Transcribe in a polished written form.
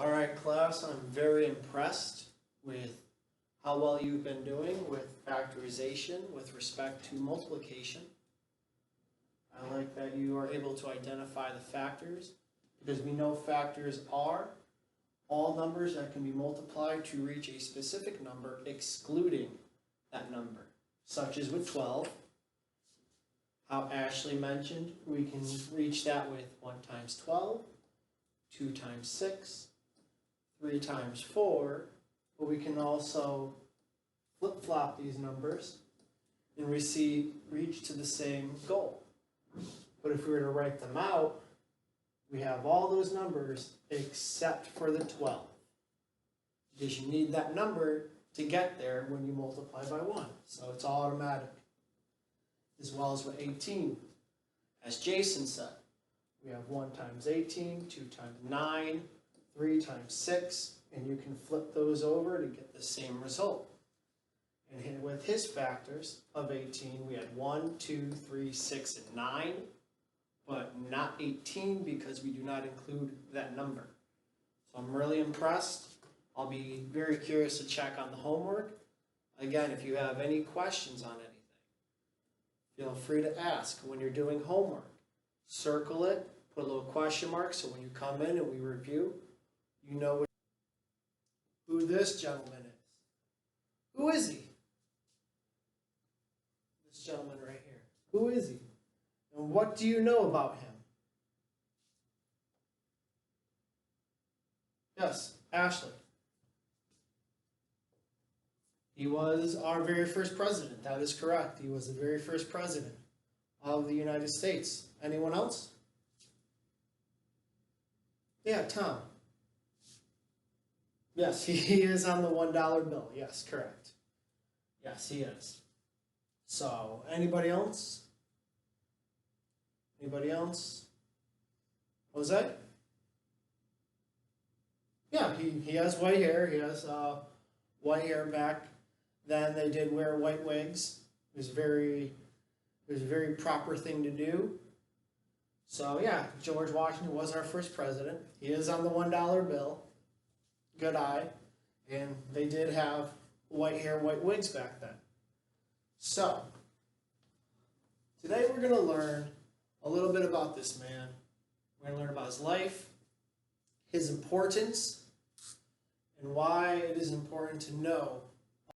All right, class, I'm very impressed with how well you've been doing with factorization with respect to multiplication. I like that you are able to identify the factors because we know factors are all numbers that can be multiplied to reach a specific number excluding that number, such as with 12. How Ashley mentioned, we can reach that with 1 times 12, 2 times 6, 3 times 4, but we can also flip-flop these numbers and reach to the same goal. But if we were to write them out, we have all those numbers except for the 12, because you need that number to get there when you multiply by 1, so it's all automatic. As well as with 18, as Jason said, we have 1 times 18, 2 times 9, 3 times 6, and you can flip those over to get the same result. And with his factors of 18, we had 1, 2, 3, 6, and 9, but not 18 because we do not include that number. So I'm really impressed. I'll be very curious to check on the homework. Again, if you have any questions on anything, feel free to ask when you're doing homework. Circle it, put a little question mark, so when you come in and we review, you know who this gentleman is. Who is he? This gentleman right here. Who is he? And what do you know about him? Yes, Ashley. He was our very first president. That is correct. He was the very first president of the United States. Anyone else? Yeah, Tom. Yes, he is on the $1 bill. Yes, correct. Yes, he is. So, anybody else? Anybody else? Jose? Yeah, he has white hair. He has white hair back then. They did wear white wigs. It was a very proper thing to do. So yeah, George Washington was our first president. He is on the $1 bill. Good eye. And they did have white hair, white wigs back then. So, today we're going to learn a little bit about this man. We're going to learn about his life, his importance, and why it is important to know